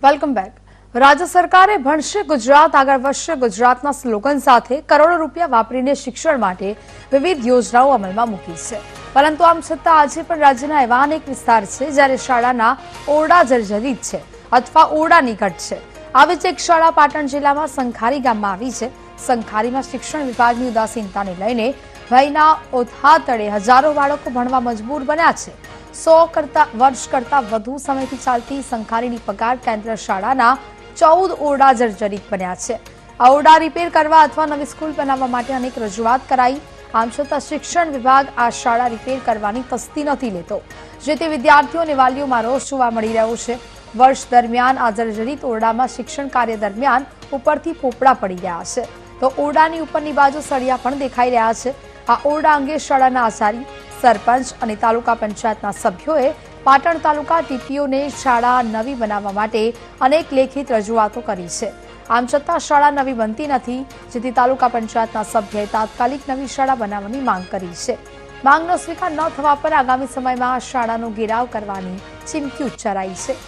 Welcome back. રાજ્ય સરકારે ભણશે ગુજરાત આગળ વધશે ગુજરાતના સ્લોગન સાથે કરોડો રૂપિયા વાપરીને શિક્ષણ માટે વિવિધ યોજનાઓ અમલમાં મૂકી છે, પરંતુ આમ છતાં આજે પણ રાજ્યના એવા અનેક વિસ્તાર છે જ્યારે શાળાના ઓરડા જર્જરિત છે અથવા ઓરડા નિકટ છે। આવી જ એક શાળા પાટણ જિલ્લામાં સંખારી ગામમાં આવી છે। સંખારીમાં શિક્ષણ વિભાગની ઉદાસીનતાને લઈને ભયના ઓથા તળે હજારો બાળકો ભણવા મજબૂર બન્યા છે। 100 વર્ષ કરતા વધુ સમયથી ચાલતી સંખારીની પગાર કેન્દ્ર શાળાના 14 ઓરડા જર્જરિત બન્યા છે। આ ઓરડા રિપેર કરવા અથવા નવી સ્કૂલ બનાવવા માટે અનેક રજૂઆત કરાઈ, આમ છતાં શિક્ષણ વિભાગ આ શાળા રિપેર કરવાની તસ્દી નથી લેતો, જેથી વિદ્યાર્થીઓ અને વાલીઓમાં રોષ જોવા મળી રહ્યો છે। વર્ષ દરમિયાન આ જર્જરિત ઓરડામાં શિક્ષણ કાર્ય દરમિયાન ઉપરથી પોપડા પડી ગયા છે, તો ઓરડાની ઉપરની બાજુ સળિયા પણ દેખાઈ રહ્યા છે। આ ઓરડા અંગે શાળાના આચાર્ય, સરપંચ અને તાલુકા પંચાયતના સભ્યોએ પાટણ તાલુકા ટીપીઓને શાળા નવી બનાવવા માટે અનેક લેખિત રજૂઆતો કરી છે। આમ છતાં શાળા નવી બનતી નથી, જેથી તાલુકા પંચાયતના સભ્યએ તાત્કાલિક નવી શાળા બનાવવાની માંગ કરી છે। માંગનો સ્વીકાર ન થવા પર આગામી સમયમાં આ શાળાનો ઘેરાવ કરવાની ચીમકી ઉચ્ચારાઈ છે।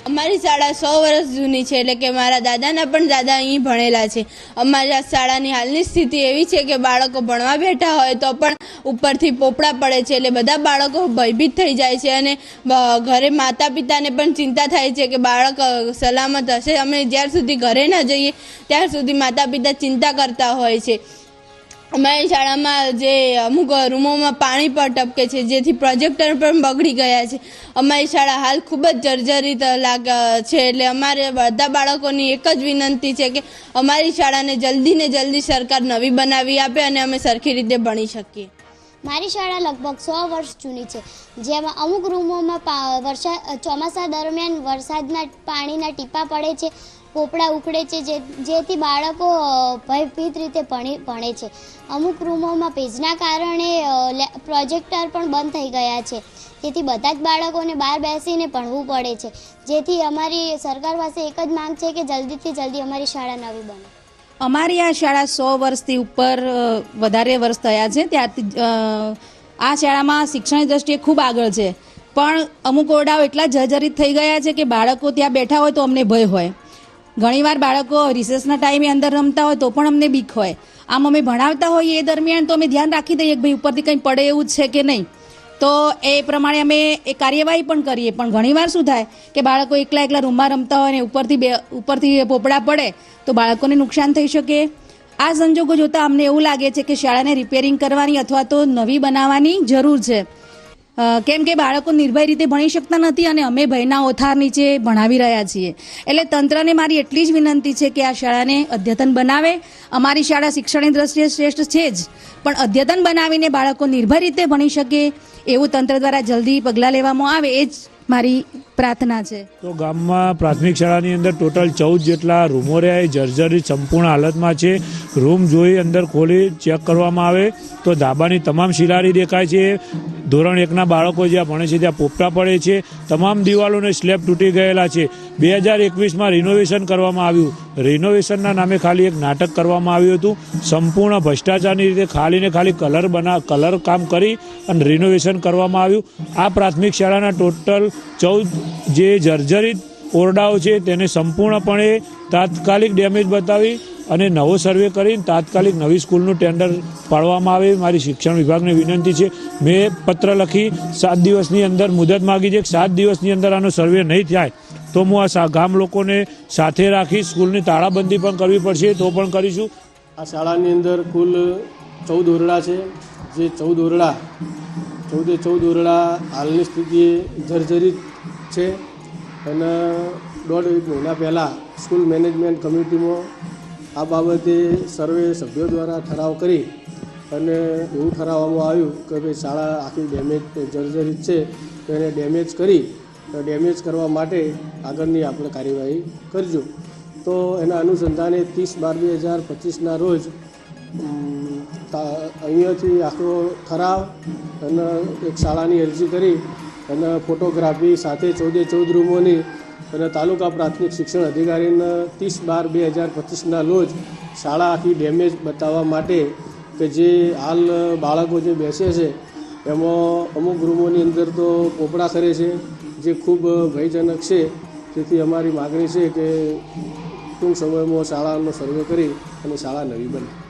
અમારી શાળા 100 વર્ષ જૂની છે, એટલે કે મારા દાદાના પણ દાદા અહીં ભણેલા છે। અમારી શાળાની હાલની સ્થિતિ એવી છે કે બાળકો ભણવા બેઠા હોય તો પણ ઉપરથી પોપડા પડે છે, એટલે બધા બાળકો ભયભીત થઈ જાય છે અને ઘરે માતા પિતાને પણ ચિંતા થાય છે કે બાળક સલામત હશે। અમે જ્યાર સુધી ઘરે ન જઈએ ત્યાર સુધી માતા પિતા ચિંતા કરતા હોય છે। અમારી શાળામાં જે અમુક રૂમોમાં પાણી પણ ટપકે છે, જેથી પ્રોજેક્ટર પણ બગડી ગયા છે। અમારી શાળા હાલ ખૂબ જ જર્જરિત છે, એટલે અમારે બધા બાળકોની એક જ વિનંતી છે કે અમારી શાળાને જલ્દી ને જલ્દી સરકાર નવી બનાવી આપે અને અમે સરખી રીતે ભણી શકીએ। મારી શાળા લગભગ 100 વર્ષ જૂની છે, જેમાં અમુક રૂમોમાં ચોમાસા દરમિયાન વરસાદના પાણીના ટીપા પડે છે, પોપડા ઉખડે છે, જેથી બાળકો ભયભીત રીતે ભણે છે। અમુક રૂમોમાં ભેજના કારણે પ્રોજેક્ટર પણ બંધ થઈ ગયા છે, તેથી બધા જ બાળકોને બહાર બેસીને ભણવું પડે છે, જેથી અમારી સરકાર પાસે એક જ માંગ છે કે જલ્દીથી જલ્દી અમારી શાળા નવી બને। અમારી આ શાળા 100 વર્ષથી ઉપર વધારે વર્ષ થયા છે, ત્યારથી આ શાળામાં શિક્ષણની દ્રષ્ટિએ ખૂબ આગળ છે, પણ અમુક ઓરડાઓ એટલા જર્જરિત થઈ ગયા છે કે બાળકો ત્યાં બેઠા હોય તો અમને ભય હોય। ઘણીવાર બાળકો રિસેસના ટાઈમે અંદર રમતા હોય તો પણ અમને બીક હોય। આમ અમે ભણાવતા હોઈએ એ દરમિયાન તો અમે ધ્યાન રાખી દઈએ કે ભાઈ ઉપરથી કંઈ પડે એવું છે કે નહીં, તો એ પ્રમાણે અમે એ કાર્યવાહી પણ કરીએ। પણ ઘણીવાર શું થાય કે બાળકો એકલા રૂમમાં રમતા હોય ને ઉપરથી પોપડા પડે તો બાળકોને નુકસાન થઈ શકે। આ સંજોગો જોતાં અમને એવું લાગે છે કે શાળાને રિપેરિંગ કરવાની અથવા તો નવી બનાવવાની જરૂર છે, કેમ કે બાળકો નિર્ભય રીતે ભણી શકતા નથી અને અમે ભયના ઓથાર નીચે ભણાવી રહ્યા છીએ। એટલે તંત્રને મારી એટલી જ વિનંતી છે કે આ શાળાને અદ્યતન બનાવે। અમારી શાળા શિક્ષણની દ્રષ્ટિએ શ્રેષ્ઠ છે જ, પણ અદ્યતન બનાવીને બાળકો નિર્ભય રીતે ભણી શકે એવું તંત્ર દ્વારા જલ્દી પગલાં લેવામાં આવે, એ જ મારી પ્રાર્થના છે। તો ગામમાં પ્રાથમિક શાળાની અંદર ટોટલ 14 જેટલા રૂમો રહ્યા એ જર્જરિત સંપૂર્ણ હાલતમાં છે। રૂમ જોઈ અંદર ખોલી ચેક કરવામાં આવે તો ધાબાની તમામ શિલારી દેખાય છે। ધોરણ 1ના બાળકો જ્યાં ભણે છે ત્યાં પોપટા પડે છે, તમામ દિવાલોને સ્લેબ તૂટી ગયેલા છે। 2021માં રિનોવેશન કરવામાં આવ્યું, રિનોવેશનના નામે ખાલી એક નાટક કરવામાં આવ્યું હતું। સંપૂર્ણ ભ્રષ્ટાચારની રીતે ખાલી કલર કામ કરી અને રિનોવેશન કરવામાં આવ્યું। આ પ્રાથમિક શાળાના ટોટલ 14 જે જર્જરિત ઓરડાઓ છે તેને સંપૂર્ણપણે તાત્કાલિક ડેમેજ બતાવી અને નવો સર્વે કરીને તાત્કાલિક નવી સ્કૂલનું ટેન્ડર પાડવામાં આવે। મારી શિક્ષણ વિભાગને વિનંતી છે। મેં પત્ર લખી 7 દિવસની અંદર મુદત માગી છે કે 7 દિવસની અંદર આનો સર્વે નહીં થાય તો હું આ ગામ લોકોને સાથે રાખી સ્કૂલની તાળાબંધી પણ કરવી પડશે તો પણ કરીશું। આ શાળાની અંદર કુલ 14 ઓરડા છે, જે 14 ઓરડા હાલની સ્થિતિએ જર્જરિત છે અને 1.5 મહિના પહેલાં સ્કૂલ મેનેજમેન્ટ કમિટીમાં આ બાબતે સર્વે સભ્યો દ્વારા ઠરાવ કરી અને એવું ઠરાવવામાં આવ્યું કે ભાઈ શાળા આખી જર્જરિત છે તો એને ડેમેજ કરવા માટે આગળની આપણે કાર્યવાહી કરજો। તો એના અનુસંધાને 30/12/2025ના રોજ અહીંયાથી આખો ઠરાવ અને એક શાળાની અરજી કરી અને ફોટોગ્રાફી સાથે 14 રૂમોની અને તાલુકા પ્રાથમિક શિક્ષણ અધિકારીને 30/12/2025ના રોજ શાળા આખી ડેમેજ બતાવવા માટે કે જે હાલ બાળકો જે બેસે છે એમાં અમુક રૂમોની અંદર તો પોપડા ખરે છે, જે ખૂબ ભયજનક છે. તેથી અમારી માગણી છે કે ટૂંક સમયમાં શાળાનો સર્વે કરી અને શાળા નવી બને.